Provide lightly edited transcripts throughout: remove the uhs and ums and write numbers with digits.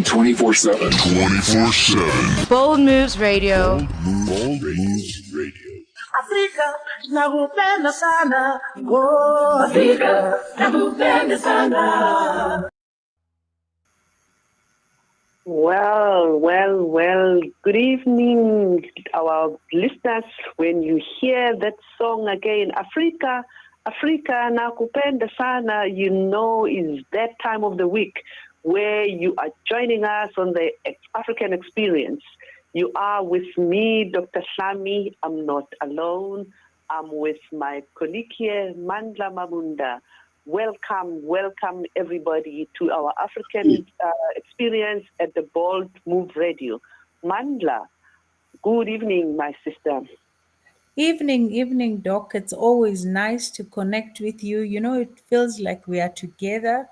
Moving 24/7. 24/7. Bold Moves Radio. Bold Moves Radio. Afrika nakupenda sana. Oh, Afrika nakupenda sana. Well. Good evening, our listeners. When you hear that song again, Afrika nakupenda sana, you know it's that time of the week where you are joining us on the African experience. You are with me, Dr. HLAMI. I'm not alone. I'm with my colleague here, MABUNDA. Welcome everybody to our African experience at the Bold Move Radio. Mandla, good evening, my sister. Evening, Doc. It's always nice to connect with you. You know, it feels like we are together,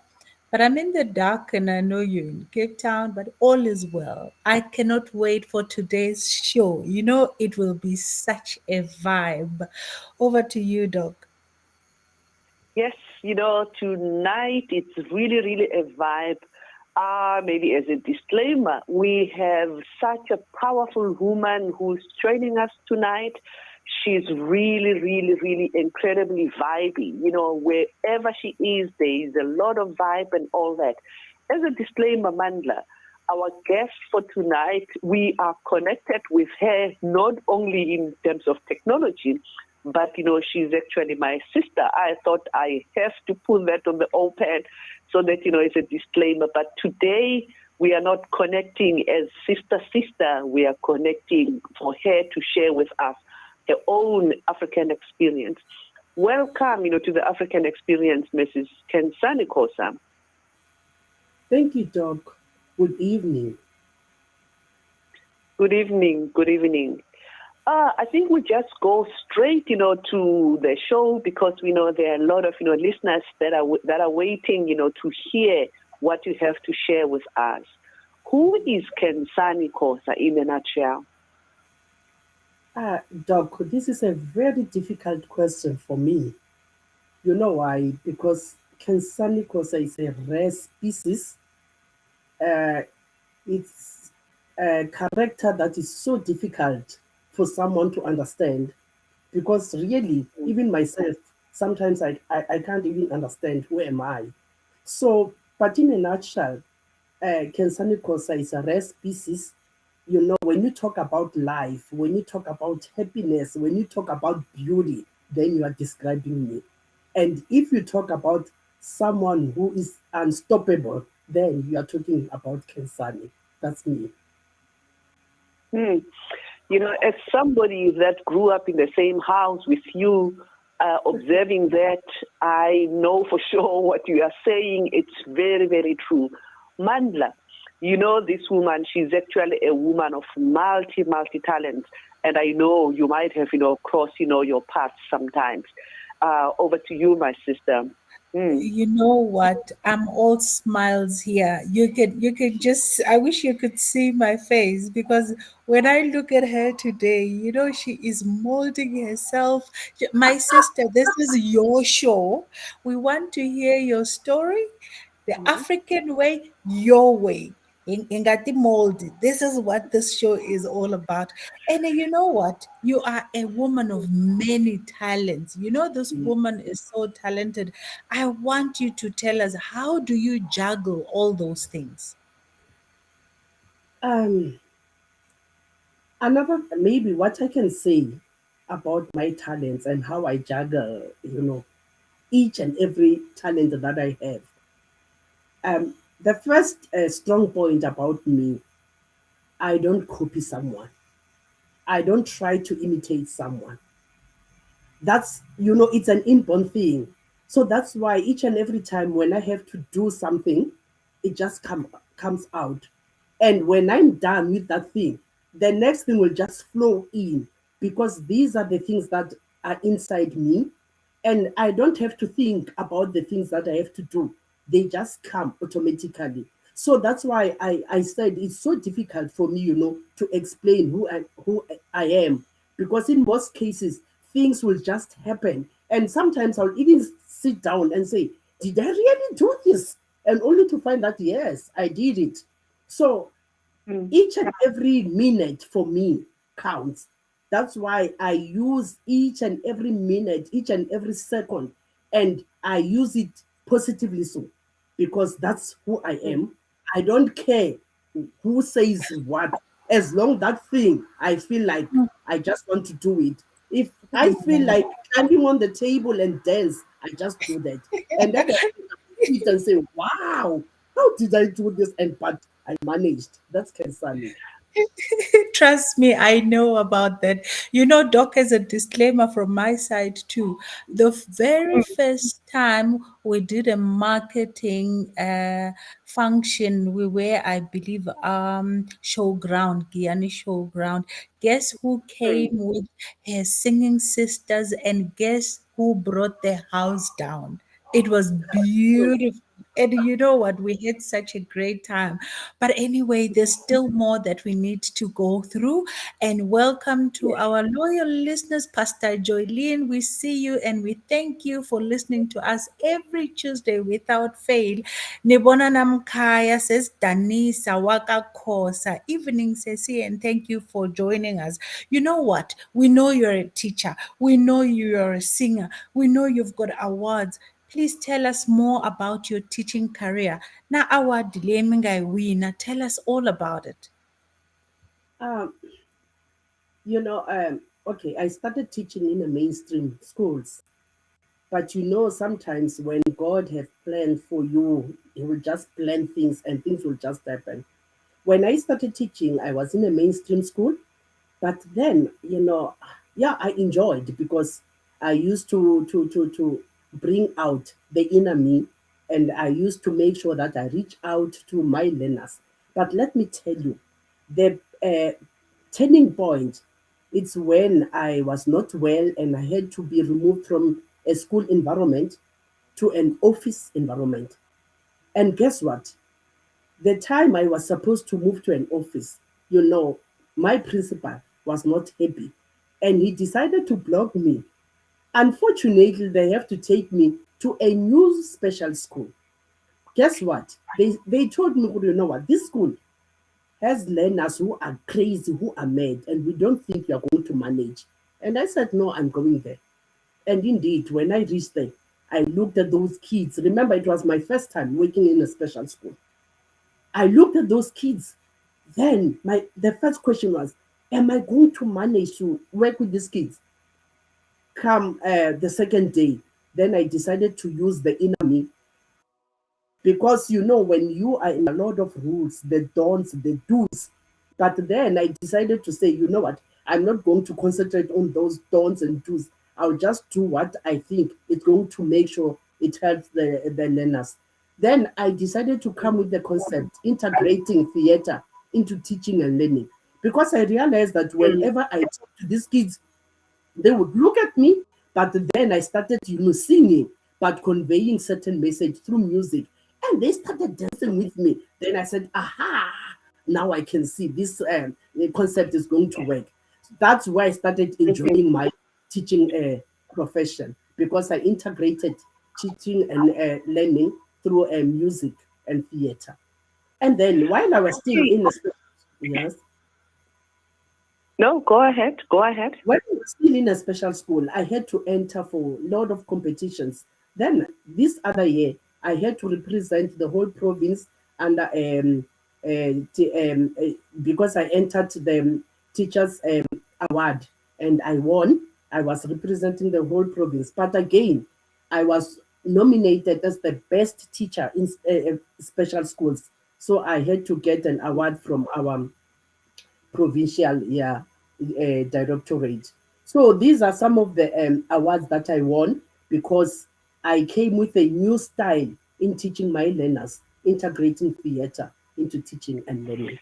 but I'm in the dark and I know you're in Cape Town, but all is well. I cannot wait for today's show. You know, it will be such a vibe. Over to you, Doc. Yes, you know, tonight it's really a vibe. Maybe as a disclaimer, we have such a powerful woman who's joining us tonight. She's really incredibly vibey. You know, wherever she is, there is a lot of vibe and all that. As a disclaimer, Mandla, our guest for tonight, we are connected with her not only in terms of technology, but, you know, she's actually my sister. I thought I have to put that on the open so that, you know, it's a disclaimer. But today we are not connecting as sister. We are connecting for her to share with us her own African experience. Welcome, you know, to the African experience, Mrs. Nkhensani Khosa. Thank you, Doc. Good evening. Good evening. I think we just go straight, you know, to the show because we know there are a lot of, you know, listeners that are waiting, you know, to hear what you have to share with us. Who is Nkhensani Khosa in a nutshell? Doc, this is a very difficult question for me. You know why? Because Nkhensani Khosa is a rare species. It's a character that is so difficult for someone to understand, because really, even myself, sometimes I can't even understand who am I. So, but in a nutshell, Nkhensani Khosa is a rare species. You know, when you talk about life, when you talk about happiness, when you talk about beauty, then you are describing me. And if you talk about someone who is unstoppable, then you are talking about Nkhensani. That's me. You know, as somebody that grew up in the same house with you, observing that, I know for sure what you are saying. It's very true. Mandla, you know, this woman, she's actually a woman of multi talents. And I know you might have, you know, crossed, you know, your paths sometimes. Over to you, my sister. You know what? I'm all smiles here. You could just, I wish you could see my face, because when I look at her today, you know, she is molding herself. My sister, this is your show. We want to hear your story, the African way, your way. Ingati mold. This is what this show is all about. And you know what? You are a woman of many talents. You know, this woman is so talented. I want you to tell us, how do you juggle all those things? Um, Another, maybe what I can say about my talents and how I juggle, you know, each and every talent that I have. The first strong point about me, I don't copy someone. I don't try to imitate someone. That's, you know, it's an inborn thing. So that's why each and every time when I have to do something, it just comes out. And when I'm done with that thing, the next thing will just flow in, because these are the things that are inside me. And I don't have to think about the things that I have to do. They just come automatically. So that's why I said it's so difficult for me, you know, to explain who I am, because in most cases things will just happen, and sometimes I'll even sit down and say, "Did I really do this?" And only to find that yes, I did it. So each and every minute for me counts. That's why I use each and every minute, each and every second, and I use it positively so, because that's who I am. I don't care who says what, as long that thing I feel like I just want to do it. If I feel like climbing on the table and dance, I just do that. And then I sit and say, wow, how did I do this? And but I managed. That's Nkhensani. Trust me, I know about that. You know, Doc, has a disclaimer from my side too. The very first time we did a marketing function, we were, I believe, showground, Guyana showground. Guess who came with her singing sisters, and guess who brought the house down? It was beautiful. And you know what? We had such a great time. But anyway, there's still more that we need to go through. And welcome to our loyal listeners, Pastor Joylene. We see you and we thank you for listening to us every Tuesday without fail. Nibona Namkaya says, Danisa Waka Khosa. Evening, Ceci, and thank you for joining us. You know what? We know you're a teacher. We know you're a singer. We know you've got awards. Please tell us more about your teaching career. Na award leminga wina. Tell us all about it. Um, okay, I started teaching in the mainstream schools. But sometimes when God has planned for you, He will just plan things and things will just happen. When I started teaching, I was in a mainstream school. But then, yeah, I enjoyed because I used to bring out the inner me, and I used to make sure that I reach out to my learners. But let me tell you, the turning point, it's when I was not well and I had to be removed from a school environment to an office environment. And guess what? The time I was supposed to move to an office, my principal was not happy and he decided to block me. Unfortunately, they have to take me to a new special school. Guess what? They told me, "Oh, you know what, this school has learners who are crazy, who are mad, and we don't think you're going to manage." And I said, no, I'm going there. And indeed, when I reached there, I looked at those kids. Remember, it was my first time working in a special school. I looked at those kids. Then the first question was, am I going to manage to work with these kids? Come the second day, then I decided to use the inner me, because when you are in a lot of rules, the don'ts, the do's. But then I decided to say, you know what, I'm not going to concentrate on those don'ts and do's. I'll just do what I think is going to make sure it helps the learners. Then I decided to come with the concept integrating theater into teaching and learning, because I realized that whenever I talk to these kids, they would look at me, but then I started, singing, but conveying certain message through music. And they started dancing with me. Then I said, aha, now I can see this concept is going to work. That's why I started enjoying my teaching profession, because I integrated teaching and learning through music and theater. And then while I was still in the yes. No, go ahead. Go ahead. When I was still in a special school, I had to enter for a lot of competitions. Then this other year, I had to represent the whole province under because I entered the teachers award and I won. I was representing the whole province. But again, I was nominated as the best teacher in special schools. So I had to get an award from our provincial directorate. So these are some of the awards that I won because I came with a new style in teaching my learners, integrating theater into teaching and learning.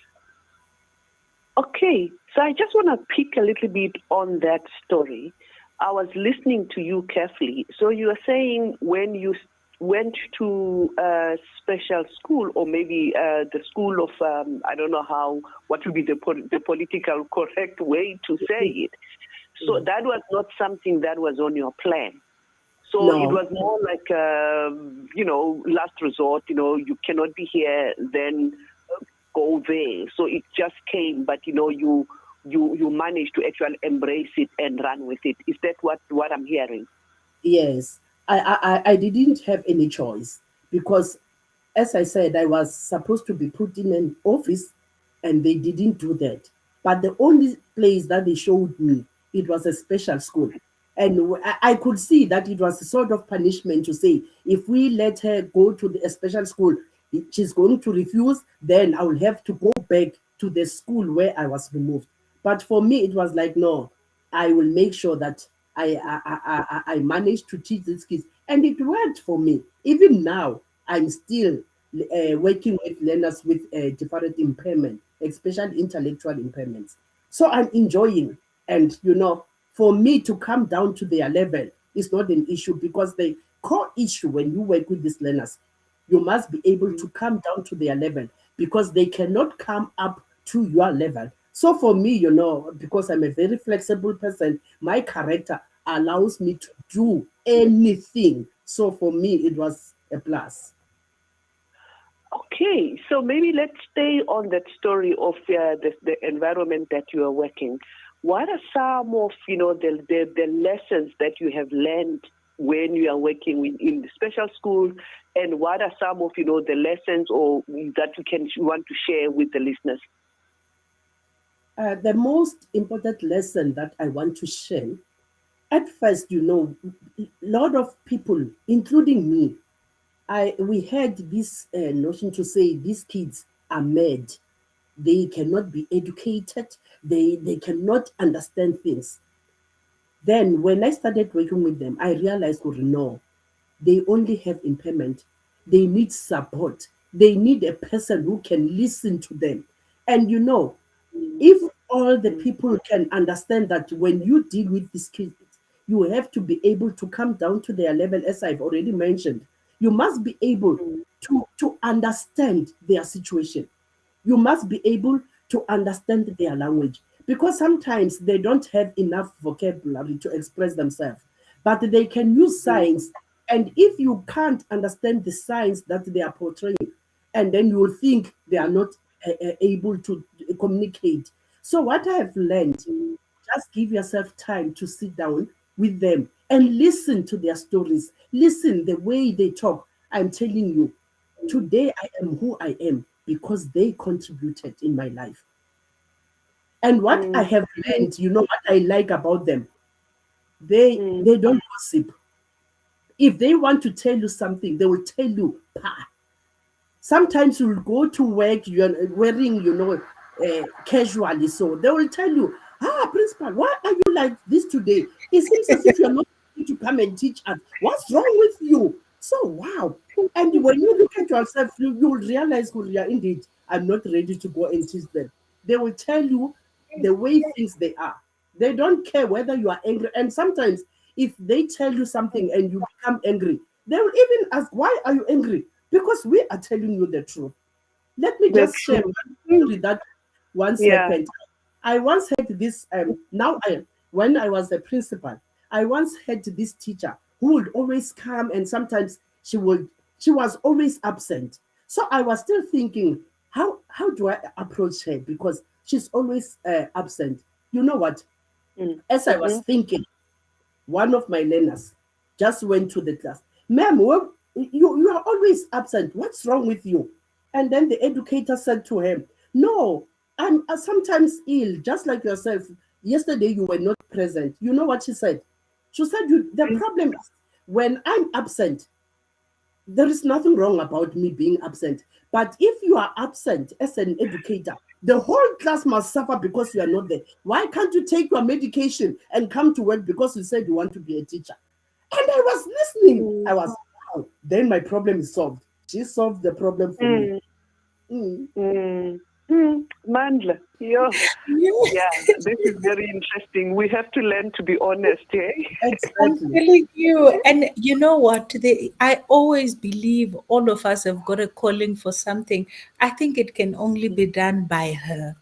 Okay, so I just want to pick a little bit on that story. I was listening to you carefully. So you are saying when you went to a special school, or maybe the school of, I don't know what would be the political correct way to say it. So that was not something that was on your plan. So No. It was more like, last resort, you cannot be here, then go there. So it just came, but you managed to actually embrace it and run with it. Is that what I'm hearing? Yes, I didn't have any choice because, as I said, I was supposed to be put in an office and they didn't do that. But the only place that they showed me, it was a special school. And I could see that it was a sort of punishment to say, if we let her go to a special school, she's going to refuse, then I will have to go back to the school where I was removed. But for me, it was like, no, I will make sure that I managed to teach these kids. And it worked for me. Even now, I'm still working with learners with different impairment, especially intellectual impairments. So I'm enjoying. And, for me to come down to their level is not an issue because the core issue when you work with these learners, you must be able to come down to their level because they cannot come up to your level. So for me, because I'm a very flexible person, my character allows me to do anything. So for me, it was a plus. Okay, so maybe let's stay on that story of the environment that you are working. What are some of the lessons that you have learned when you are working in the special school, and what are some of the lessons or that you want to share with the listeners? The most important lesson that I want to share, at first, a lot of people, including me, we had this notion to say these kids are mad. They cannot be educated. They cannot understand things. Then when I started working with them, I realized, oh, no, they only have impairment. They need support. They need a person who can listen to them. And if all the people can understand that when you deal with these kids, you have to be able to come down to their level, as I've already mentioned. You must be able to understand their situation. You must be able to understand their language because sometimes they don't have enough vocabulary to express themselves, but they can use signs. And if you can't understand the signs that they are portraying, and then you will think they are not able to communicate. So what I have learned, just give yourself time to sit down with them and listen to their stories. Listen the way they talk. I'm telling you, today I am who I am because they contributed in my life. And what I have learned, what I like about them, they don't gossip. If they want to tell you something, they will tell you, pa. Sometimes you'll go to work, you're wearing, casually. So they will tell you, principal, why are you like this today? It seems as if you're not going to come and teach us. What's wrong with you? So, wow. And when you look at yourself, you'll realize, yeah, indeed, I'm not ready to go and teach them. They will tell you the way things they are. They don't care whether you are angry. And sometimes, if they tell you something and you become angry, they will even ask, why are you angry? Because we are telling you the truth. Let me just share one story that once happened. I once had this, when I was a principal, I once had this teacher who would always come and sometimes she was always absent. So I was still thinking, how do I approach her? Because she's always absent. You know what? As I was thinking, one of my learners just went to the class. Ma'am, you are always absent. What's wrong with you? And then the educator said to him, no, I'm sometimes ill, just like yourself. Yesterday you were not present. You know what she said? She said, the problem is when I'm absent, there is nothing wrong about me being absent. But if you are absent as an educator, the whole class must suffer because you are not there. Why can't you take your medication and come to work because you said you want to be a teacher? And I was listening. I was, wow, then my problem is solved. She solved the problem for me. Mandla, yeah, this is very interesting. We have to learn to be honest, eh? I'm telling you, and you know what? I always believe all of us have got a calling for something. I think it can only be done by her.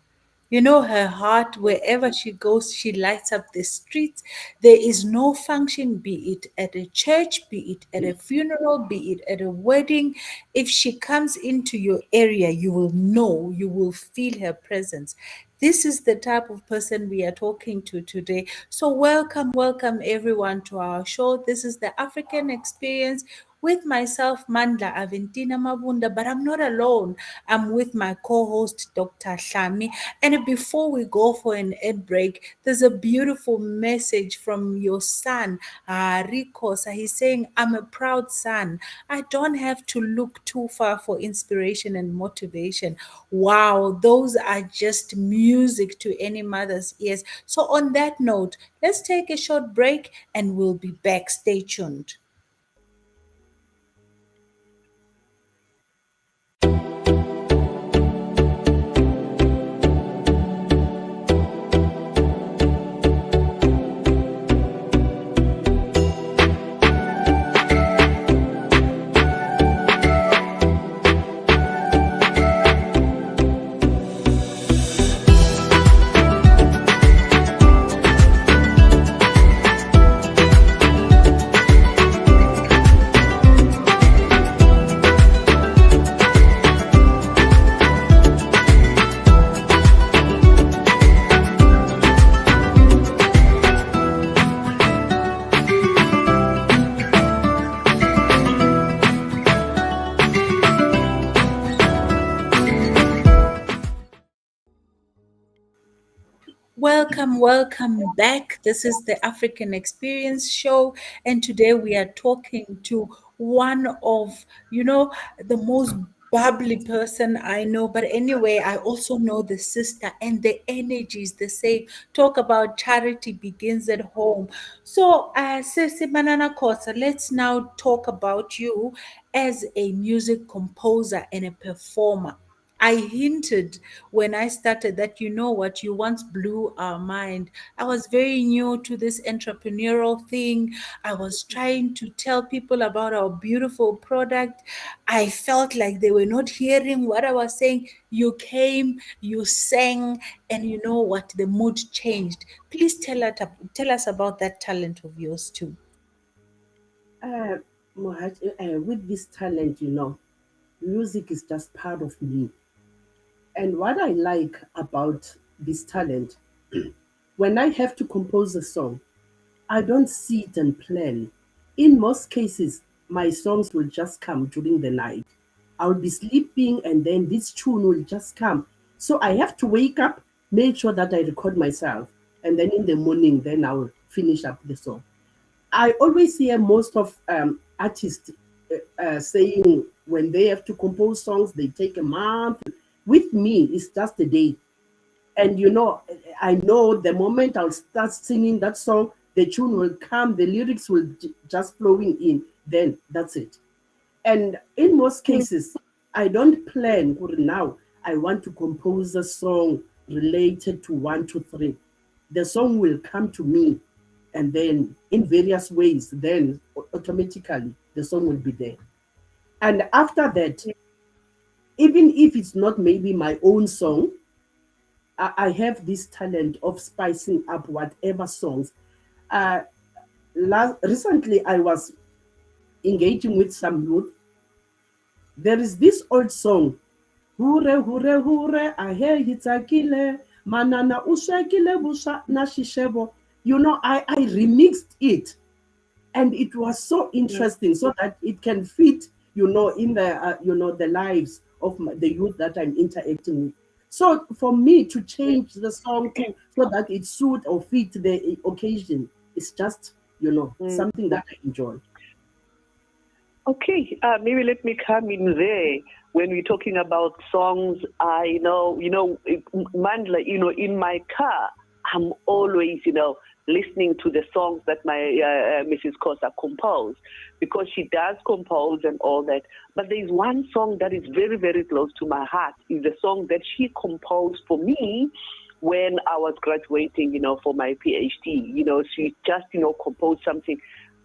You know, her heart, wherever she goes, she lights up the streets. There is no function, be it at a church, be it at a funeral, be it at a wedding. If she comes into your area, you will know, you will feel her presence. This is the type of person we are talking to today. So, welcome, welcome everyone to our show. This is the African Experience with myself, Mandla Aventina Mabunda, but I'm not alone. I'm with my co host, Dr. HLAMI. And before we go for an ad break, there's a beautiful message from your son, Khosa. He's saying, I'm a proud son. I don't have to look too far for inspiration and motivation. Wow, those are just music to any mother's ears. So, on that note, let's take a short break and we'll be back. Stay tuned. Welcome, welcome back. This is the African Experience Show, and today we are talking to one of, the most bubbly person I know. But anyway, I also know the sister, and the energy is the same. Talk about charity begins at home. So, Sisi Banana Kosa, let's now talk about you as a music composer and a performer. I hinted when I started that you know what, you once blew our mind. I was very new to this entrepreneurial thing. I was trying to tell people about our beautiful product. I felt like they were not hearing what I was saying. You came, you sang, and you know what, the mood changed. Please tell us about that talent of yours too. Uh, with this talent, music is just part of me. And what I like about this talent, when I have to compose a song, I don't sit and plan. In most cases, my songs will just come during the night. I'll be sleeping and then this tune will just come. So I have to wake up, make sure that I record myself, and then in the morning, then I'll finish up the song. I always hear most of artists saying when they have to compose songs, they take a month. With me, it's just a day. And I know the moment I'll start singing that song, the tune will come, the lyrics will just flowing in. Then that's it. And in most cases, I don't plan for now. I want to compose a song related to one, two, three. The song will come to me, and then in various ways, then automatically the song will be there. And after that, even if it's not maybe my own song, I have this talent of spicing up whatever songs. Uh, Recently, I was engaging with some youth. There is this old song, Hure, hure, hure, ahe hitakile, manana ushakile busha na shishebo. I remixed it, and it was so interesting so that it can fit, in the lives of the youth that I'm interacting with. So for me to change the song so that it suit or fit the occasion, it's just, something that I enjoy. Okay, maybe let me come in there. When we're talking about songs, I know, Mandla, in my car, I'm always, listening to the songs that my Mrs. Khosa composed, because she does compose and all that. But there's one song that is very, very close to my heart. Is the song that she composed for me when I was graduating, for my PhD. She just, composed something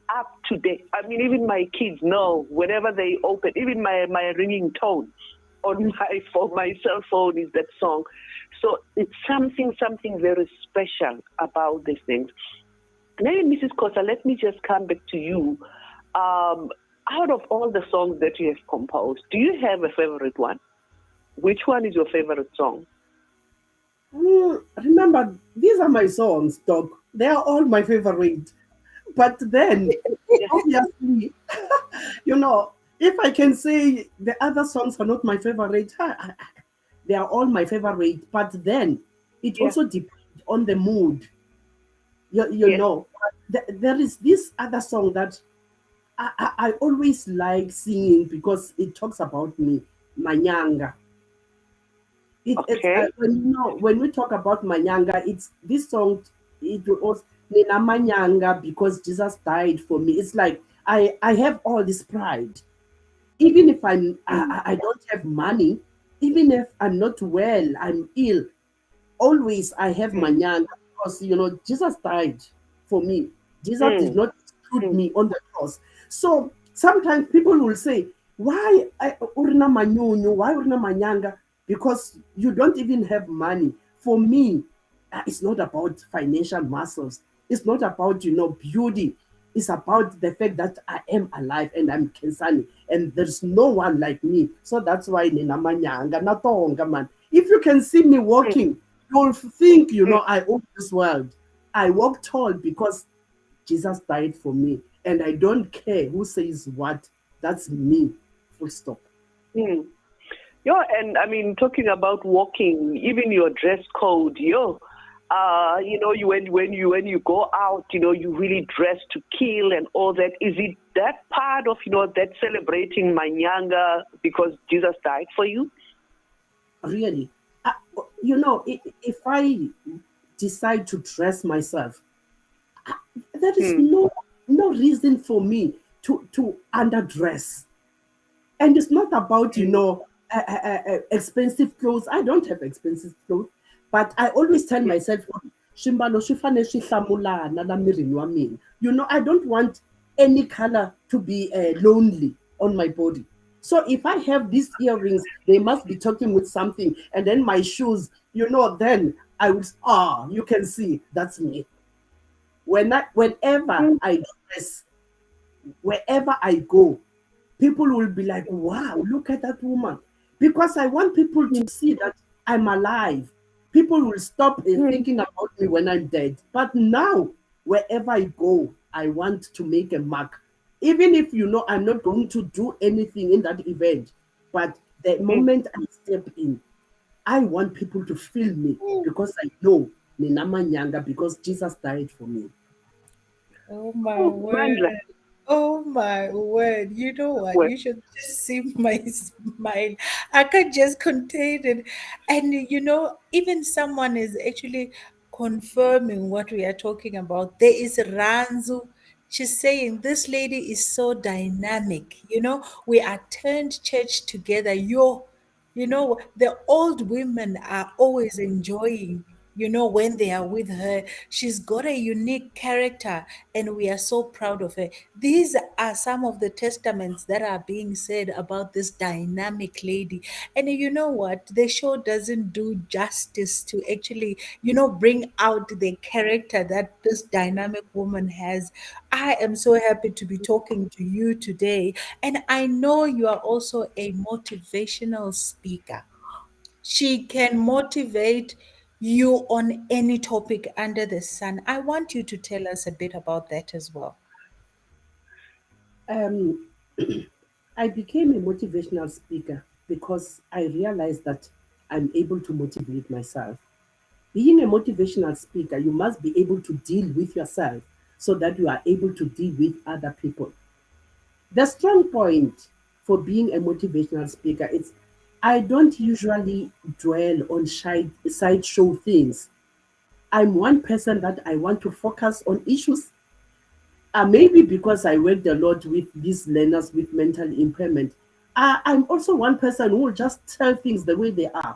up to date. I mean, even my kids know whenever they open, even my ringing tone, on my cell phone is that song. So it's something very special about these things. Maybe Mrs. Khosa, let me just come back to you. Out of all the songs that you have composed, do you have a favorite one? Which one is your favorite song? Remember, these are my songs, Doc. They are all my favorite. But then, obviously, if I can say the other songs are not my favorite, they are all my favorite. But then, it also depends on the mood. You know, there is this other song that I always like singing because it talks about me, Manyanga. When we talk about Manyanga, it's this song. It was Nina Manyanga because Jesus died for me. It's like I have all this pride, even if I don't have money, even if I'm not well, I'm ill. Always I have Manyanga because Jesus died for me. Jesus did not exclude me on the cross. So sometimes people will say, "Why urina manyunyu? Why urina manyanga?" Because you don't even have money. For me, it's not about financial muscles. It's not about beauty. It's about the fact that I am alive and I'm Nkhensani and there's no one like me. So that's why nina manyanga natonga man. If you can see me walking, you'll think I own this world. I walk tall because Jesus died for me, and I don't care who says what. That's me. Full stop. Yeah, and I mean, talking about walking, even your dress code, when you go out, you really dress to kill and all that. Is it that part of that celebrating Manyanga because Jesus died for you? Really, if I decide to dress myself, there is no reason for me to underdress, and it's not about expensive clothes. I don't have expensive clothes, but I always tell myself, I don't want any color to be lonely on my body. So if I have these earrings, they must be talking with something, and then my shoes, then I would you can see that's me. Whenever I dress, wherever I go, people will be like, "Wow, look at that woman." Because I want people to see that I'm alive. People will stop thinking about me when I'm dead. But now, wherever I go, I want to make a mark. Even if I'm not going to do anything in that event, but the moment I step in, I want people to feel me because I know Nina Manyanga because Jesus died for me. Oh my word. Oh my word. You know what? You should just see my smile. I can't just contain it. And even someone is actually confirming what we are talking about. There is Ranzu. She's saying this lady is so dynamic. We attend church together. The old women are always enjoying when they are with her. She's got a unique character, and we are so proud of her. These are some of the testaments that are being said about this dynamic lady. And you know what? The show doesn't do justice to actually, bring out the character that this dynamic woman has. I am so happy to be talking to you today. And I know you are also a motivational speaker. She can motivate you on any topic under the sun. I want you to tell us a bit about that as well. Um, I became a motivational speaker because I realized that I'm able to motivate myself. Being a motivational speaker, you must be able to deal with yourself so that you are able to deal with other people. The strong point for being a motivational speaker is I don't usually dwell on sideshow things. I'm one person that I want to focus on issues. Maybe because I worked a lot with these learners with mental impairment. I'm also one person who will just tell things the way they are.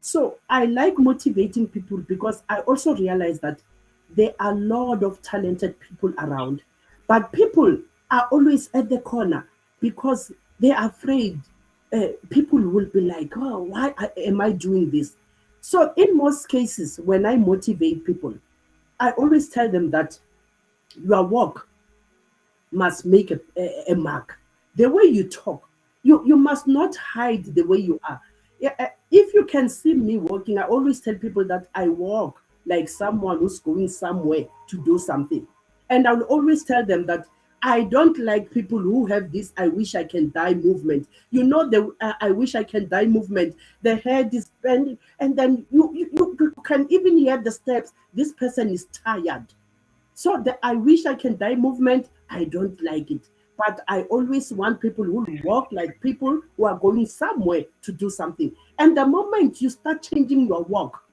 So I like motivating people because I also realize that there are a lot of talented people around, but people are always at the corner because they're afraid. people will be like, oh, am I doing this? So in most cases, when I motivate people, I always tell them that your work must make a mark. The way you talk, you must not hide the way you are. Yeah, if you can see me walking, I always tell people that I walk like someone who's going somewhere to do something. And I will always tell them that I don't like people who have this I wish I can die movement. You know, the I wish I can die movement. The head is bending, and then you can even hear the steps. This person is tired. So the I wish I can die movement, I don't like it. But I always want people who walk like people who are going somewhere to do something. And the moment you start changing your walk,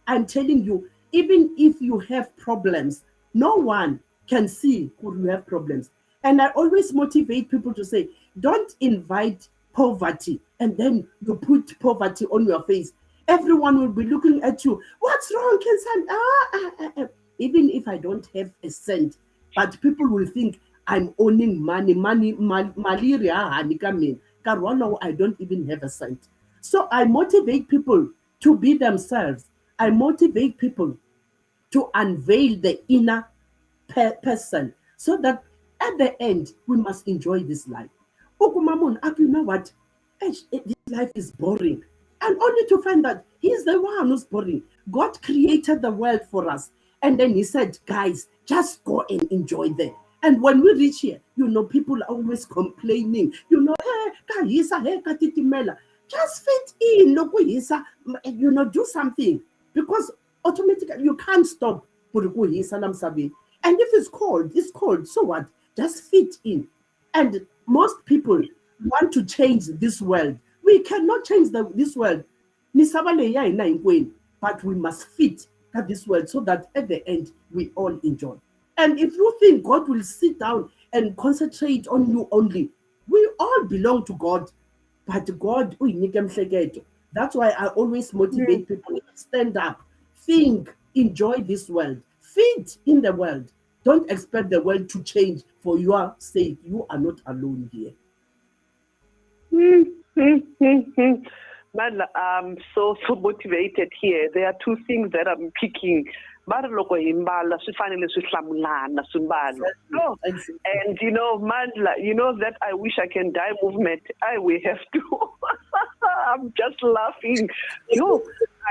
I'm telling you, even if you have problems, no one can see who you have problems. And I always motivate people to say, don't invite poverty and then you put poverty on your face. Everyone will be looking at you. What's wrong, Nkhensani? Even if I don't have a cent, but people will think I'm owning money, malaria, I don't even have a cent. So I motivate people to be themselves. I motivate people to unveil the inner person so that at the end we must enjoy this life. Okumamun, you know what? This life is boring. And only to find that he's the one who's boring. God created the world for us. And then he said, guys, just go and enjoy them. And when we reach here, you know, people are always complaining. You know, hey, katitimela. Just fit in, you know, do something. Because automatically you can't stop. And if it's cold. So what? Just fit in. And most people want to change this world. We cannot change this world. But we must fit this world so that at the end we all enjoy. And if you think God will sit down and concentrate on you only, we all belong to God. But God, that's why I always motivate people to stand up, think, enjoy this world, fit in the world. Don't expect the world to change for your sake. You are not alone here. Man, I'm so motivated here. There are two things that I'm picking. And you know, Mandla, you know that I wish I can die movement. I will have to. I'm just laughing.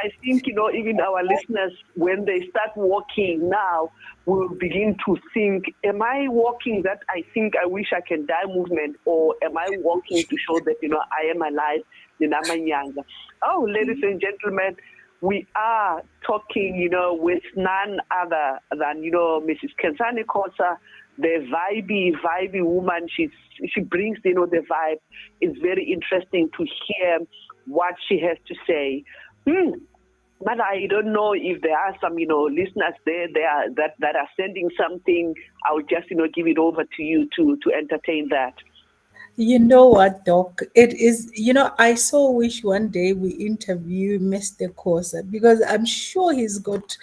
I think, you know, even our listeners, when they start walking now, will begin to think, am I walking that I think I wish I can die movement, or am I walking to show that, you know, I am alive, Oh, ladies and gentlemen, we are talking, you know, with none other than, you know, Mrs. Nkhensani Khosa, the vibey woman. She brings, you know, the vibe. It's very interesting to hear what she has to say. But I don't know if there are some, you know, listeners there that are sending something. I'll just, you know, give it over to you to entertain that. You know what, Doc? It is, you know, I so wish one day we interview Mr. Khosa, because I'm sure he's got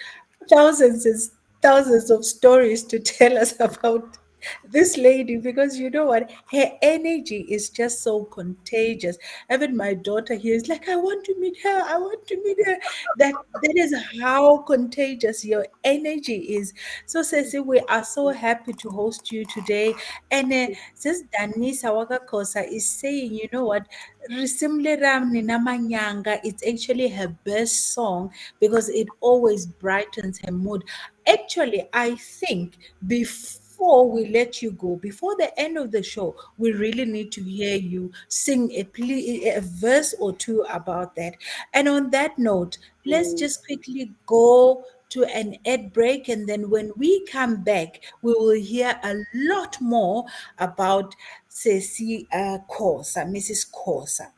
thousands and thousands of stories to tell us about this lady, because you know what, her energy is just so contagious. Even my daughter here is like, I want to meet her, I want to meet her. That is how contagious your energy is. So Ceci, we are so happy to host you today. And since Danisa Waka Khosa is saying, you know what, Risimle Ram Nina Manyanga, it's actually her best song because it always brightens her mood. Actually, I think before we let you go, before the end of the show, we really need to hear you sing a verse or two about that. And on that note, let's just quickly go to an ad break, and then when we come back, we will hear a lot more about Ceci Khosa, Mrs. Khosa.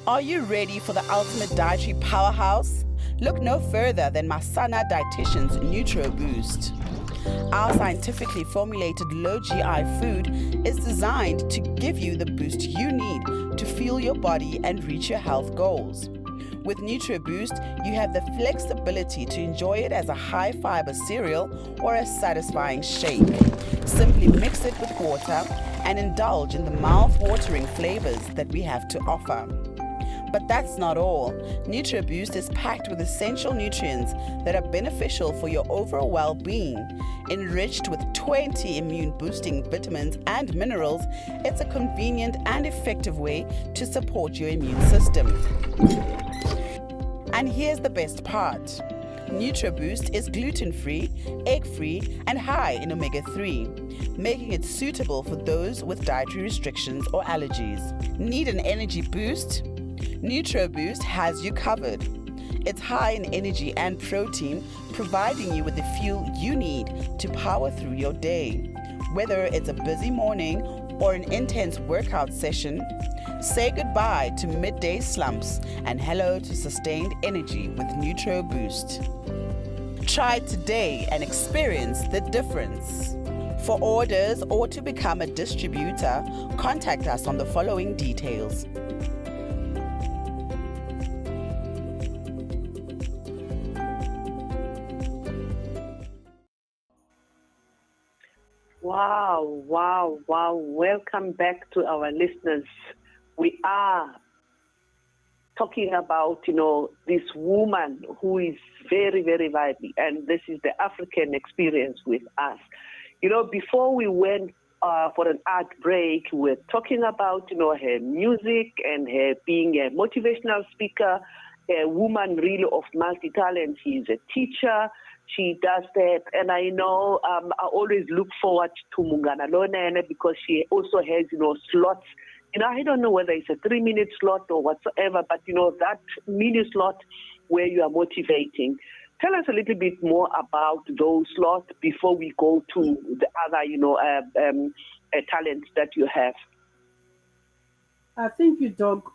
Are you ready for the ultimate dietary powerhouse? Look no further than Masana Dietitian's Nutro Boost. Our scientifically formulated low GI food is designed to give you the boost you need to fuel your body and reach your health goals. With NutriBoost, you have the flexibility to enjoy it as a high-fiber cereal or a satisfying shake. Simply mix it with water and indulge in the mouth-watering flavors that we have to offer. But that's not all. NutriBoost is packed with essential nutrients that are beneficial for your overall well-being. Enriched with 20 immune-boosting vitamins and minerals, it's a convenient and effective way to support your immune system. And here's the best part. NutriBoost is gluten-free, egg-free, and high in omega-3, making it suitable for those with dietary restrictions or allergies. Need an energy boost? NutriBoost has you covered. It's high in energy and protein, providing you with the fuel you need to power through your day. Whether it's a busy morning or an intense workout session, say goodbye to midday slumps and hello to sustained energy with NutriBoost. Try it today and experience the difference. For orders or to become a distributor, contact us on the following details. Wow, wow, wow. Welcome back to our listeners. We are talking about, this woman who is very, very vibrant, and this is the African experience with us. Before we went for an art break, we were talking about, her music and her being a motivational speaker, a woman really of multi-talent. She's a teacher. She does that, and I know I always look forward to Mungana Lonene because she also has, slots. I don't know whether it's a 3-minute slot or whatsoever, but that mini slot where you are motivating. Tell us a little bit more about those slots before we go to the other, talents that you have. Thank you, Doc.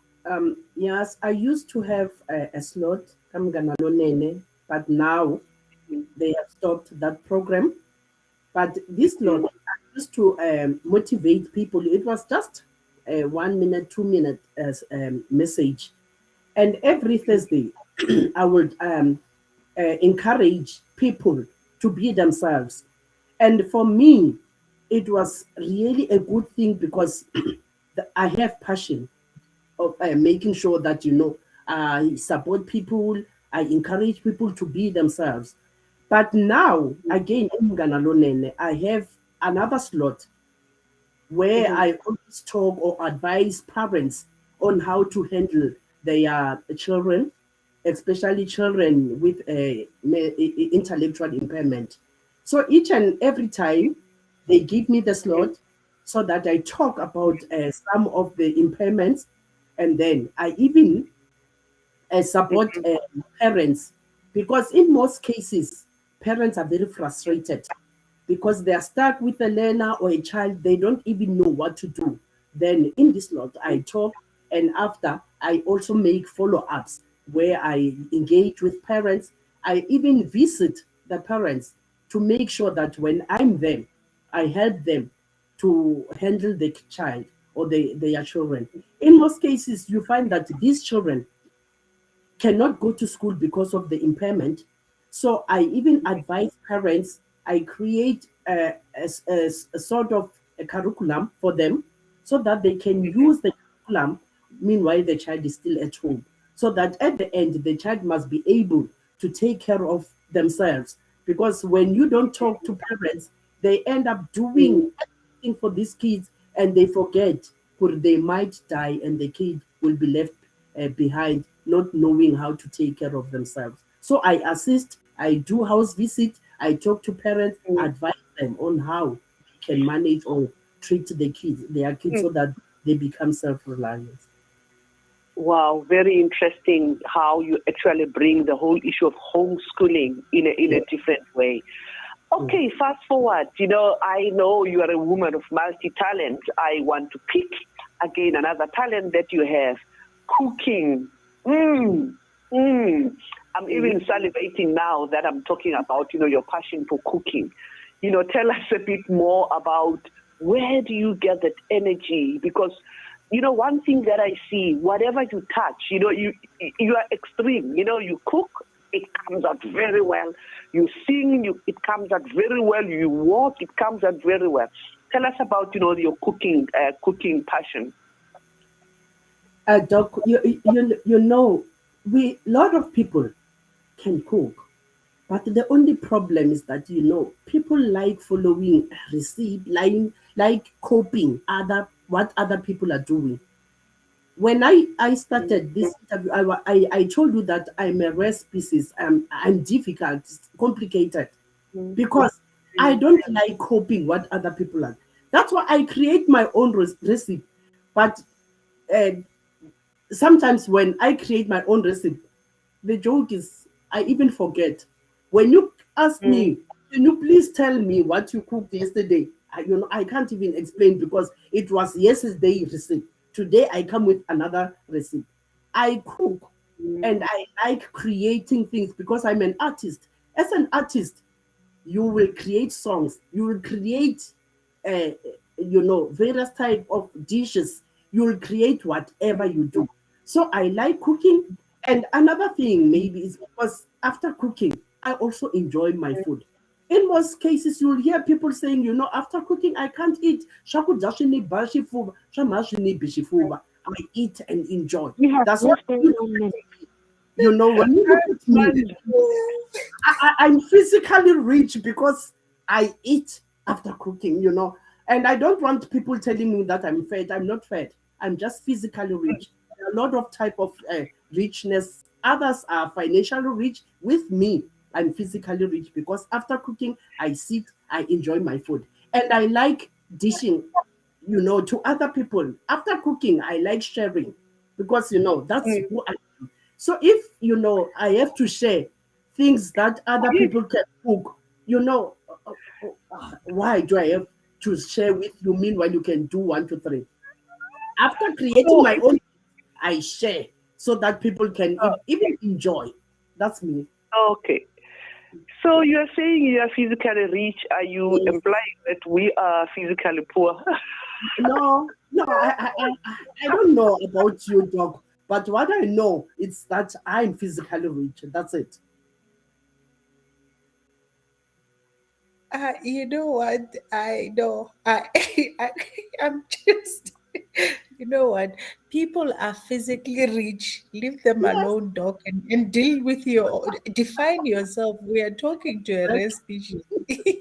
Yes, I used to have a slot, Mungana Lonene, but now they have stopped that program. But this slot, I used to motivate people. It was just a 1 minute, 2 minute message. And every Thursday, I would encourage people to be themselves. And for me, it was really a good thing because I have passion of making sure that, I support people, I encourage people to be themselves. But now, again, I have another slot where I always talk or advise parents on how to handle their children, especially children with intellectual impairment. So each and every time they give me the slot so that I talk about some of the impairments, and then I even support parents, because in most cases, parents are very frustrated because they are stuck with a learner or a child. They don't even know what to do. Then in this lot, I talk, and after, I also make follow-ups where I engage with parents. I even visit the parents to make sure that when I'm there, I help them to handle the child or their children. In most cases, you find that these children cannot go to school because of the impairment. So I even advise parents, I create a sort of a curriculum for them so that they can use the curriculum meanwhile the child is still at home. So that at the end, the child must be able to take care of themselves. Because when you don't talk to parents, they end up doing everything for these kids and they forget, or they might die and the kid will be left behind, not knowing how to take care of themselves. So I assist, I do house visit, I talk to parents, advise them on how they can manage or treat their kids so that they become self-reliant. Wow, very interesting how you actually bring the whole issue of homeschooling in a different way. Okay, fast forward. I know you are a woman of multi-talent. I want to pick again another talent that you have, cooking. I'm even salivating now that I'm talking about, your passion for cooking. Tell us a bit more about where do you get that energy? Because one thing that I see, whatever you touch, you are extreme. You cook, it comes out very well. You sing, it comes out very well. You walk, it comes out very well. Tell us about, your cooking passion. Doc, we lot of people can cook, but the only problem is that people like following receipt, like copying what other people are doing. When I started this interview, I told you that I'm a rare species. I'm difficult, it's complicated, because I don't like copying what other people are. That's why I create my own recipe. But uh, sometimes when I create my own recipe, the joke is I even forget. When you ask me, can you please tell me what you cooked yesterday? I can't even explain because it was yesterday's recipe. Today I come with another recipe. I cook and I like creating things because I'm an artist. As an artist, you will create songs, you will create uh, various type of dishes, you will create whatever you do. So I like cooking. And another thing maybe is because after cooking I also enjoy my food. In most cases you'll hear people saying, after cooking I can't eat. I eat and enjoy. We have That's less what than 1 minute. when you look at me, I'm physically rich because I eat after cooking. And I don't want people telling me that I'm fat. I'm not fat. I'm just physically rich. There are a lot of type of richness. Others are financially rich. With me, I'm physically rich because after cooking, I sit, I enjoy my food. And I like dishing, to other people. After cooking, I like sharing because, that's who I am. So if, I have to share things that other people can cook, why do I have to share with you? Meanwhile, you can do one, two, three. After creating So, my own, I share so that people can even enjoy. That's me. okay. So you are saying you are physically rich. Are you Yes. implying that we are physically poor? No, I don't know about you, dog. But what I know is that I'm physically rich. That's it. You know what? I know. I I'm just. You know what? People are physically rich. Leave them Yes. alone, doc, and deal with define yourself. We are talking to a rare species.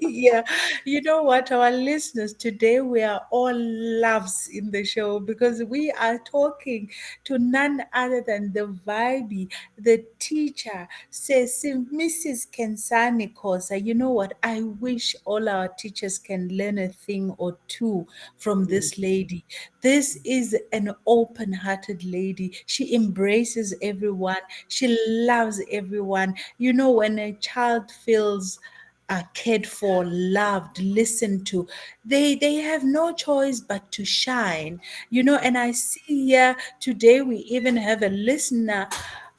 Yeah. You know what, our listeners, today we are all loves in the show because we are talking to none other than the vibey, the teacher, says Mrs. Nkhensani Khosa. You know what? I wish all our teachers can learn a thing or two from this lady. This is an open hearted lady. She embraces everyone, she loves everyone. You know, when a child feels cared for, loved, listened to, they have no choice but to shine. And I see here today we even have a listener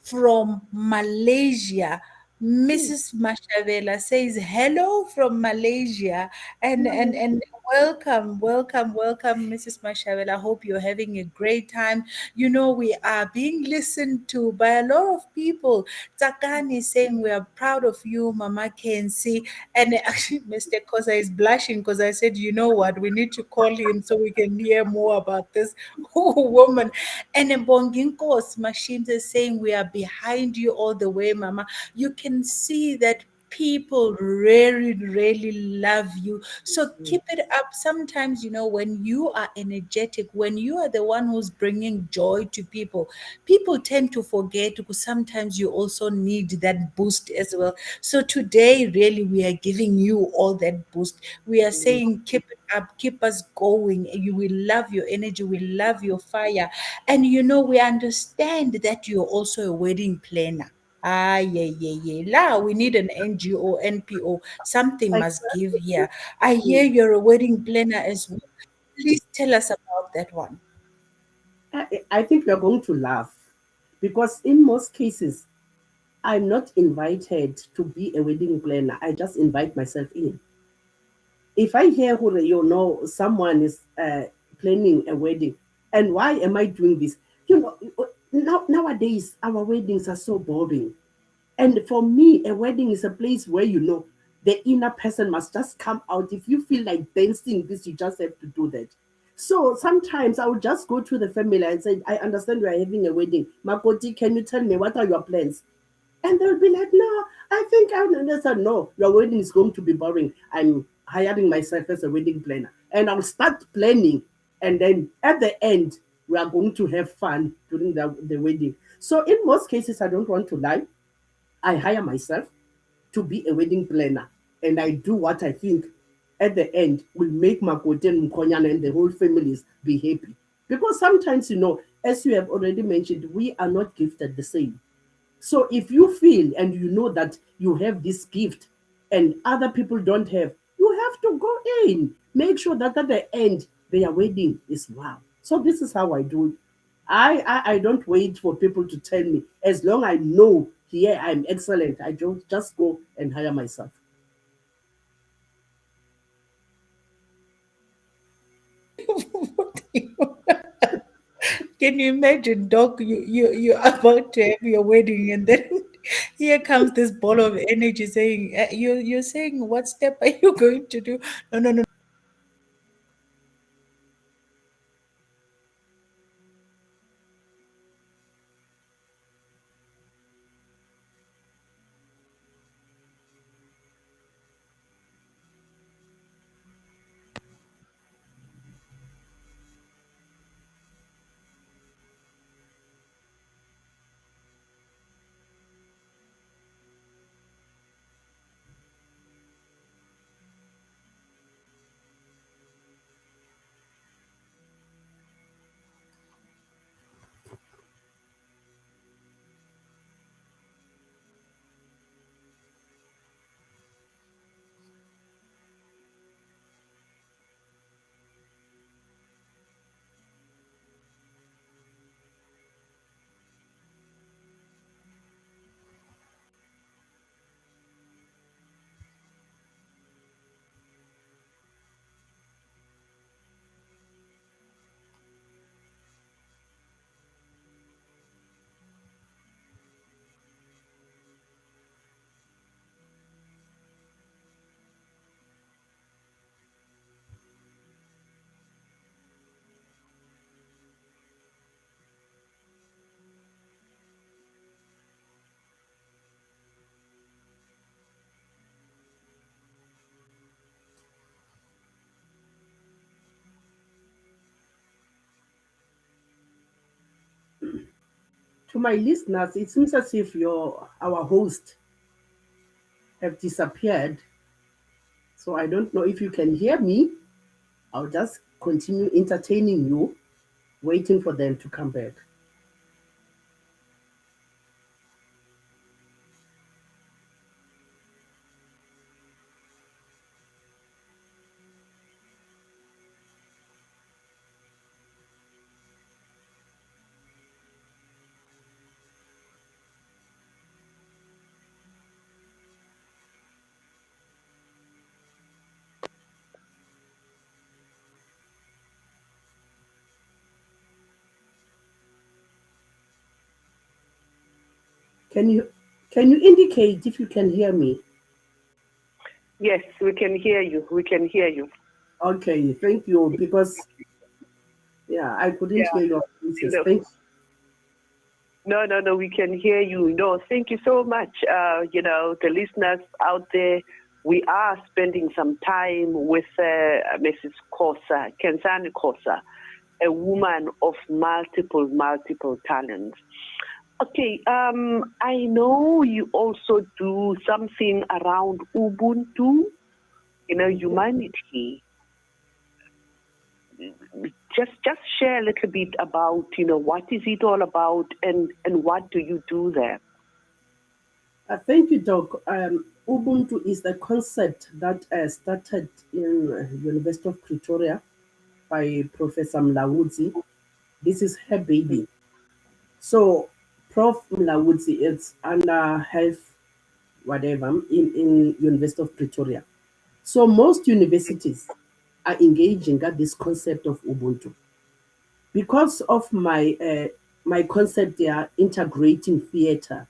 from Malaysia. Mrs. Mashavela says hello from Malaysia, and welcome, Mrs. Mashavela. Hope you're having a great time. We are being listened to by a lot of people. Takani is saying we are proud of you, Mama Kensi. And actually, Mr. Kosa is blushing because I said, you know what, we need to call him so we can hear more about this woman. And Bonginkos machines is saying we are behind you all the way, Mama. You can see that people really, really love you. So keep it up. Sometimes, when you are energetic, when you are the one who's bringing joy to people, people tend to forget because sometimes you also need that boost as well. So today, really, we are giving you all that boost. We are saying, keep it up, keep us going. You will love your energy, we love your fire. And we understand that you're also a wedding planner. Ah, yeah, yeah, yeah. La, we need an NGO, NPO. Something must give here. I hear you're a wedding planner as well. Please tell us about that one. I think we are going to laugh because in most cases, I'm not invited to be a wedding planner. I just invite myself in. If I hear who someone is planning a wedding, And why am I doing this? Nowadays our weddings are so boring. And for me, a wedding is a place where the inner person must just come out. If you feel like dancing this, you just have to do that. So sometimes I would just go to the family and say, I understand we are having a wedding. Makoti, can you tell me what are your plans? And they'll be like, no, I think I don't understand. No, your wedding is going to be boring. I'm hiring myself as a wedding planner. And I'll start planning. And then at the end, we are going to have fun during the wedding. So in most cases, I don't want to lie. I hire myself to be a wedding planner. And I do what I think at the end will make Makoti and Mkonyan and the whole families be happy. Because sometimes, as you have already mentioned, we are not gifted the same. So if you feel and you know that you have this gift and other people don't have, you have to go in. Make sure that at the end, their wedding is wow. So this is how I do it. I don't wait for people to tell me. As long I know here I'm excellent, I don't just go and hire myself. Can you imagine, Doc? You're about to have your wedding, and then here comes this ball of energy saying, you're saying, what step are you going to do? No, no, no. To my listeners, it seems as if our host have disappeared. So I don't know if you can hear me. I'll just continue entertaining you, waiting for them to come back. Can you can you indicate if you can hear me? Yes, we can hear you. We can hear you. Okay, thank you. Because yeah, I couldn't Yeah. hear your You voices. know, Thanks. no, we can hear you. No, thank you so much. The listeners out there, we are spending some time with Mrs. Khosa, Nkhensani Khosa, a woman of multiple talents. Okay, I know you also do something around Ubuntu, humanity. Just share a little bit about, what is it all about and what do you do there? Thank you, Doc. Ubuntu is the concept that started in University of Pretoria by Professor Mlawudzi. This is her baby. So Prof Mlawudzi is under health, whatever, in University of Pretoria. So most universities are engaging at this concept of Ubuntu. because of my concept, they are integrating theater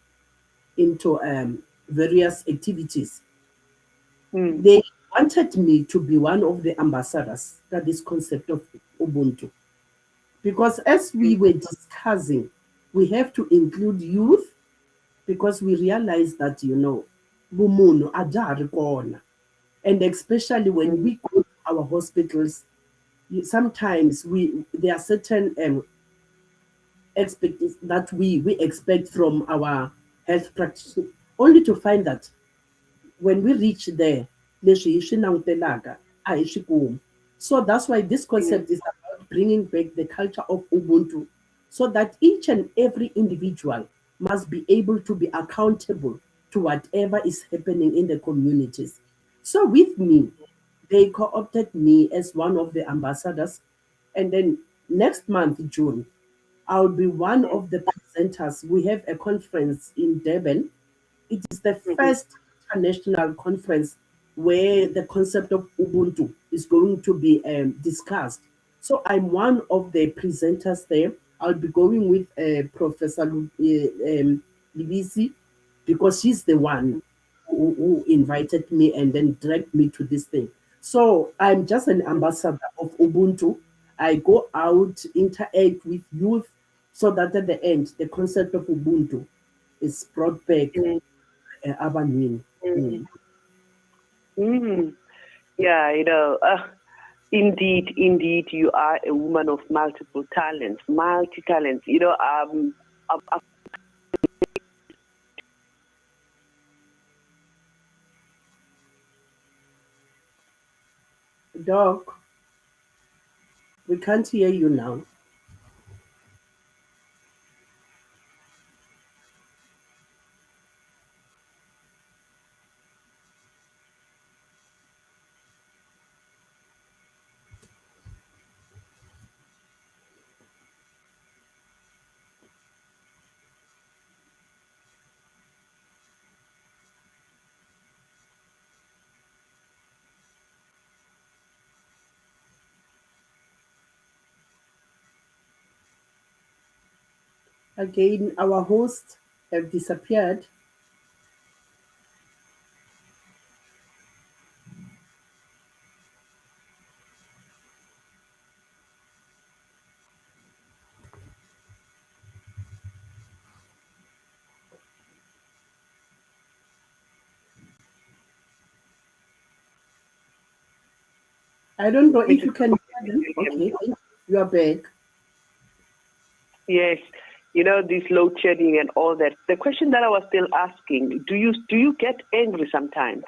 into various activities. Mm. They wanted me to be one of the ambassadors that this concept of Ubuntu. Because as we were discussing, we have to include youth because we realize that, bumungu ajari kona. And especially when we go to our hospitals, sometimes there are certain expect that we expect from our health practitioner, only to find that when we reach there, leswi hi swi langutelaka a hi swi kumi. So that's why this concept is about bringing back the culture of Ubuntu, so that each and every individual must be able to be accountable to whatever is happening in the communities. So with me, they co-opted me as one of the ambassadors, and then next month, June, I'll be one of the presenters. We have a conference in Durban. It is the first international conference where the concept of Ubuntu is going to be discussed. So I'm one of the presenters there. I'll be going with Professor Libisi because she's the one who invited me and then dragged me to this thing. So I'm just an ambassador of Ubuntu. I go out, interact with youth, so that at the end, the concept of Ubuntu is brought back abaningi. Mm. Mm. Yeah, indeed, you are a woman of multiple talents, multi-talents. Doc, we can't hear you now. Again, our hosts have disappeared. I don't know Which if is you can hear them. Okay, you are back. yes, this load shedding and all that. The question that I was still asking: do you get angry sometimes?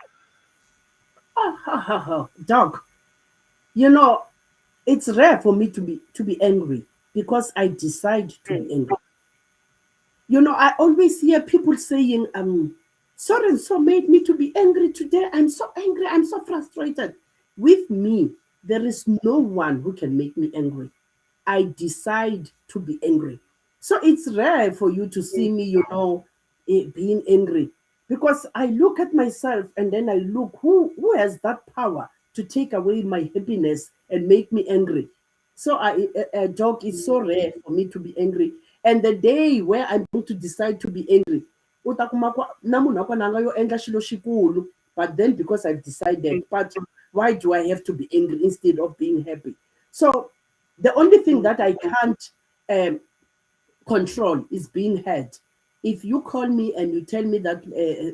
Doc, you know, it's rare for me to be angry because I decide to be angry. I always hear people saying, so and so made me to be angry today. I'm so angry. I'm so frustrated. With me, there is no one who can make me angry. I decide to be angry. So it's rare for you to see me, being angry. Because I look at myself and then I look who has that power to take away my happiness and make me angry. So a dog is so rare for me to be angry. And the day where I'm going to decide to be angry, but then because I've decided, but why do I have to be angry instead of being happy? So the only thing that I can't um, control is being hurt. If you call me and you tell me that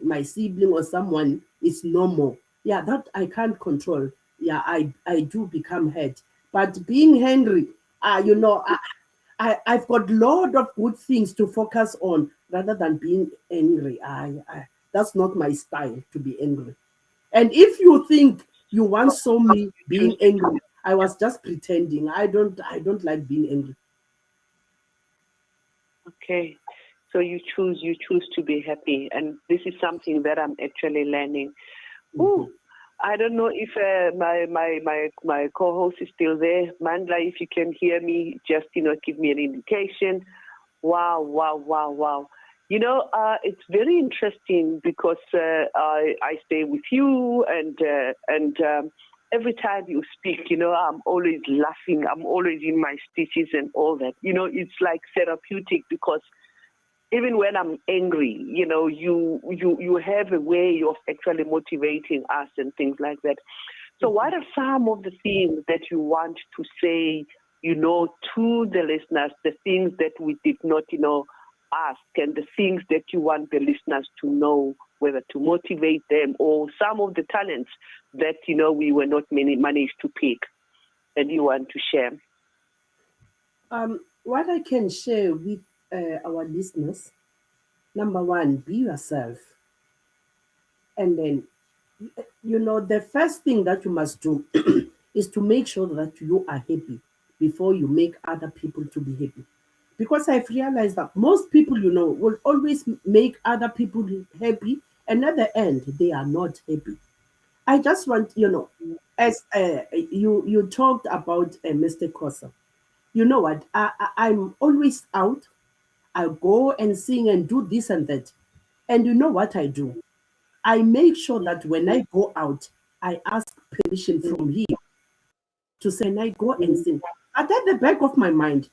my sibling or someone is normal, yeah, that I can't control. Yeah, I do become hurt. But being angry, I've got a lot of good things to focus on rather than being angry. That's not my style to be angry. And if you think you once saw me being angry, I was just pretending. I don't like being angry. Okay, so you choose to be happy, and this is something that I'm actually learning. Mhm. Ooh, I don't know if my co-host is still there, Mandla. If you can hear me, just give me an indication. Wow, wow, wow, wow. It's very interesting because I stay with you, and every time you speak, I'm always laughing. I'm always in my stitches and all that. It's like therapeutic because even when I'm angry, you have a way of actually motivating us and things like that. So what are some of the things that you want to say, to the listeners, the things that we did not, ask, and the things that you want the listeners to know, whether to motivate them or some of the talents that, we were not managed to pick and you want to share? What I can share with our listeners, number one, be yourself. And then, the first thing that you must do is to make sure that you are happy before you make other people to be happy. Because I've realized that most people, will always make other people happy, and at the end, they are not happy. I just want, as you talked about Mr. Khosa, you know what? I'm always out. I go and sing and do this and that. And you know what I do? I make sure that when I go out, I ask permission from him to say, and I go and sing. But at the back of my mind,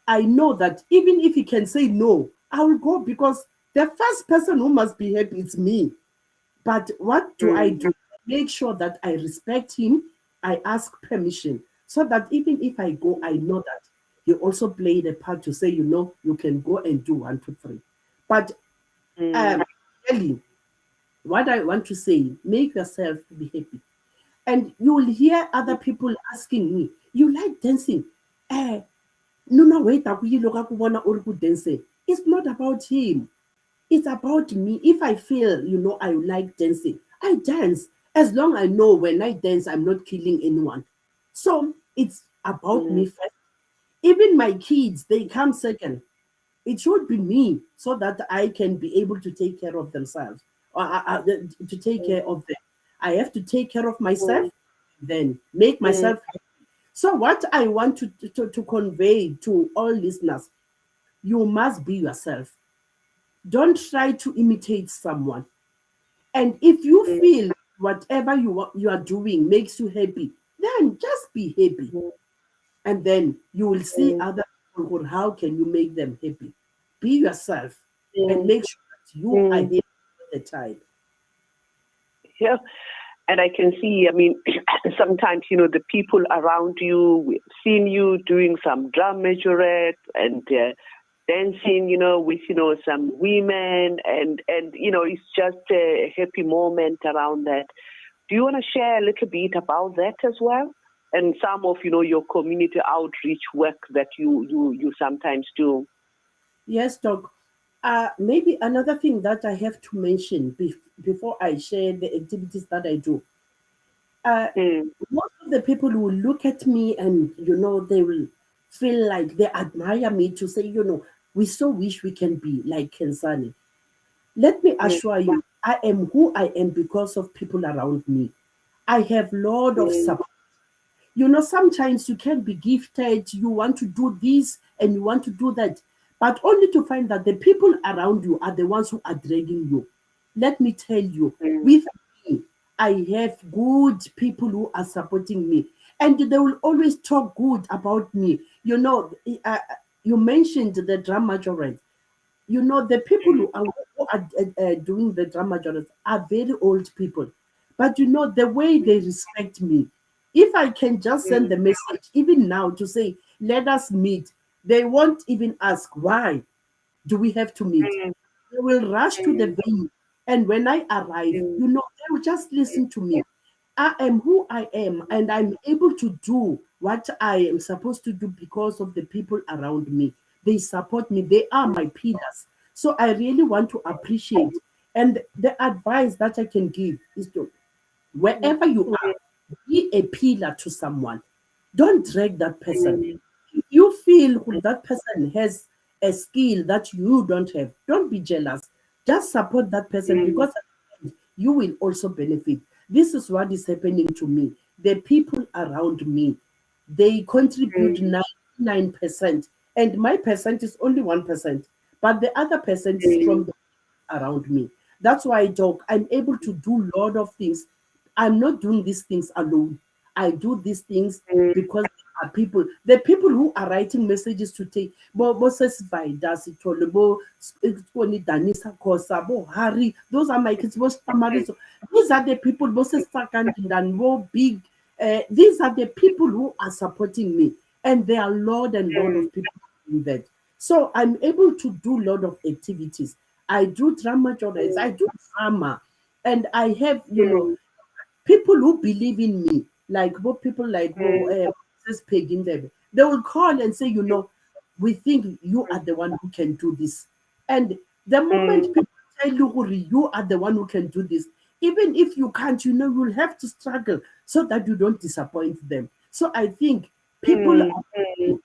I know that even if he can say no, I will go because the first person who must be happy is me. But what do I do? Make sure that I respect him. I ask permission so that even if I go, I know that he also played a part to say, you can go and do 1, 2, 3. But really, what I want to say, make yourself to be happy. And you will hear other people asking me, you like dancing? No, wait, dancing. It's not about him. It's about me. If I feel, I like dancing, I dance. As long I know when I dance, I'm not killing anyone. So it's about me first. Even my kids, they come second. It should be me so that I can be able to take care of themselves or to take care of them. I have to take care of myself, then make myself happy. So what I want to convey to all listeners, you must be yourself. Don't try to imitate someone. And if you feel whatever you are doing makes you happy, then just be happy. And then you will see other people, how can you make them happy? Be yourself and make sure that you are happy all the time. Yeah. And I can see, sometimes, the people around you, we've seen you doing some drum majorette and dancing, with, some women and, it's just a happy moment around that. Do you want to share a little bit about that as well? And some of, your community outreach work that you sometimes do? Yes, Doc. Maybe another thing that I have to mention before I share the activities that I do. Most of the people will look at me and, they will feel like they admire me to say, we so wish we can be like Nkhensani. Let me assure you, I am who I am because of people around me. I have a lot of support. Sometimes you can be gifted, you want to do this and you want to do that, but only to find that the people around you are the ones who are dragging you. Let me tell you, with me, I have good people who are supporting me, and they will always talk good about me. You mentioned the drum majorette. The people who are doing the drum majorette are very old people, but the way they respect me. If I can just send the message, even now, to say, let us meet, they won't even ask, why do we have to meet? They will rush to the venue. And when I arrive, they will just listen to me. I am who I am, and I'm able to do what I am supposed to do because of the people around me. They support me. They are my pillars. So I really want to appreciate. And the advice that I can give is to, wherever you are, be a pillar to someone. Don't drag that person. If you feel that person has a skill that you don't have, don't be jealous. Just support that person because you will also benefit. This is what is happening to me. The people around me, they contribute 99%, and my percent is only 1%, but the other percent is from the around me. That's why I'm able to do a lot of things. I'm not doing these things alone. I do these things because there are people. The people who are writing messages to take Moses Vida, Sithole, Danisa Khosa, Hari. Those are my kids. These are the people. Moses and more big. These are the people who are supporting me, and there are Lord and Lord of people doing that. So I'm able to do a lot of activities. I do drama journals. I do drama, and I have people who believe in me, like what people like Mrs. Peg in them. They will call and say, we think you are the one who can do this. And the moment people tell you, "Uri, you are the one who can do this," even if you can't, you'll have to struggle so that you don't disappoint them. So I think people play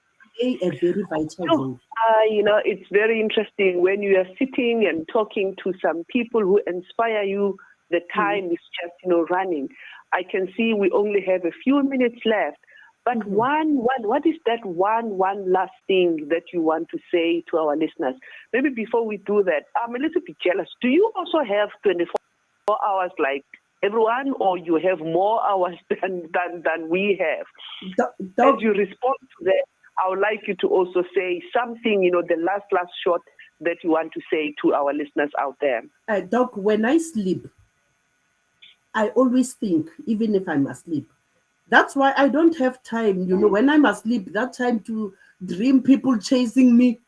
a very vital role. It's very interesting when you are sitting and talking to some people who inspire you. The time is just, running. I can see we only have a few minutes left. But what is that one last thing that you want to say to our listeners? Maybe before we do that, I'm a little bit jealous. Do you also have 24 hours like everyone, or you have more hours than we have? As you respond to that, I would like you to also say something, the last shot that you want to say to our listeners out there. Doc, when I sleep, I always think, even if I'm asleep. That's why I don't have time, when I'm asleep, that time to dream people chasing me.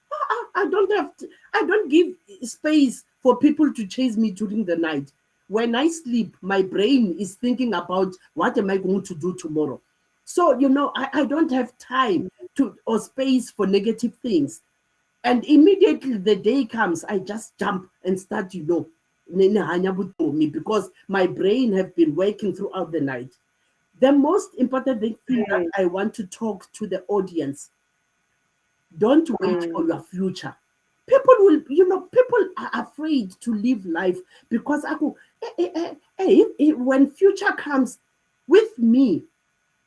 I don't give space for people to chase me during the night. When I sleep, my brain is thinking about what am I going to do tomorrow. So, I don't have time or space for negative things. And immediately the day comes, I just jump and start, because my brain have been working throughout the night. The most important thing that I want to talk to the audience, don't wait for your future. People are afraid to live life because when future comes with me,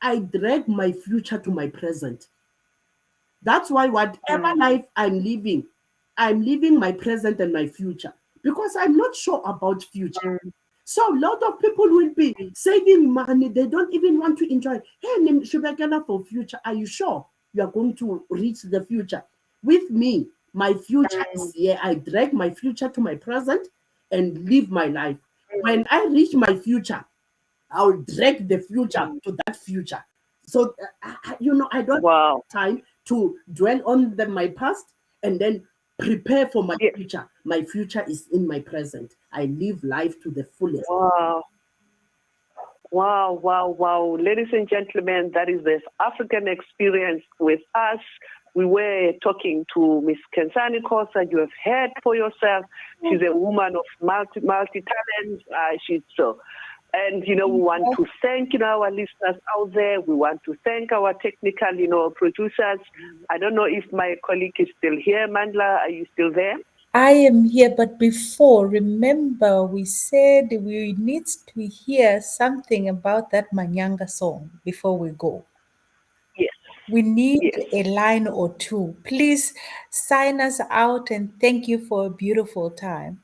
I drag my future to my present. That's why whatever life I'm living my present and my future because I'm not sure about future. So a lot of people will be saving money. They don't even want to enjoy. Hey, Shubekela for future. Are you sure you are going to reach the future? With me, my future is here. I drag my future to my present and live my life. When I reach my future, I'll drag the future to that future. So, I don't have time to dwell on my past and then prepare for my future. My future is in my present. I live life to the fullest. Wow. Ladies and gentlemen, that is the African experience with us. We were talking to Miss Nkhensani Khosa. You have heard for yourself. She's a woman of multi-talents. And, we want to thank, our listeners out there. We want to thank our technical, producers. I don't know if my colleague is still here. Mandla, are you still there? I am here, but before, remember, we said we need to hear something about that Manyanga song before we go. Yes. We need a line or two. Please sign us out and thank you for a beautiful time.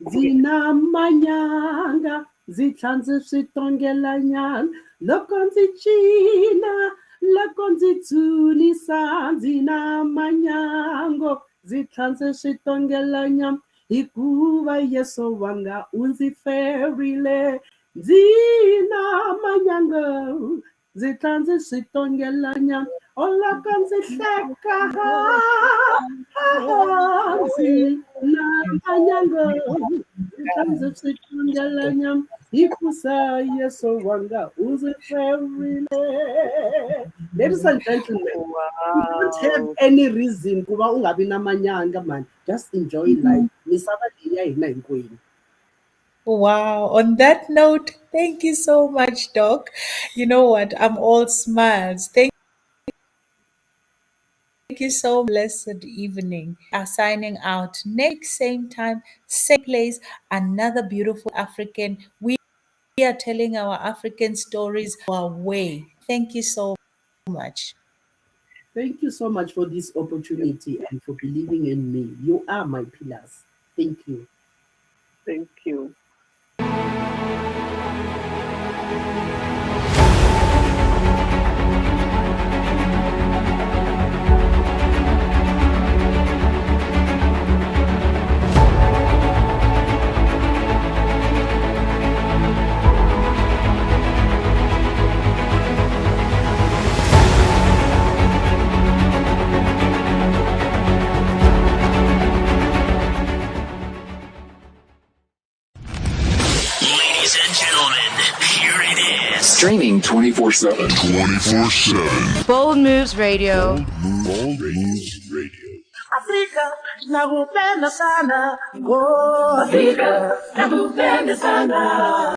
Zinamanyanga zihlanze switongelanyana loko ndzi cina loko ndzi tshunisa zinamanyango zihlanze switongelanyana hikuva Yesu wanga u ndzi ferile zinamanyango zihlanze switongelanyana oloko ndzi hleka hansi namanyango zihlanze switongelanyana hikusa Yesu wanga u ndzi ferile. Ladies and gentlemen, you don't have any reason kuba ungabi namanyanga, man. Just enjoy life. Misava leyi hina hinkwenu. Wow. On that note, thank you so much, Doc. You know what? I'm all smiles. Thank you so much. Blessed evening. Signing out next same time, same place, another beautiful African. We are telling our African stories our way. Thank you so much. Thank you so much for this opportunity and for believing in me. You are my pillars. Thank you. Thank you. Streaming 24/7. 24/7. Bold Moves Radio. Bold Moves Radio. Afrika nakupenda sana, oh Afrika nakupenda sana.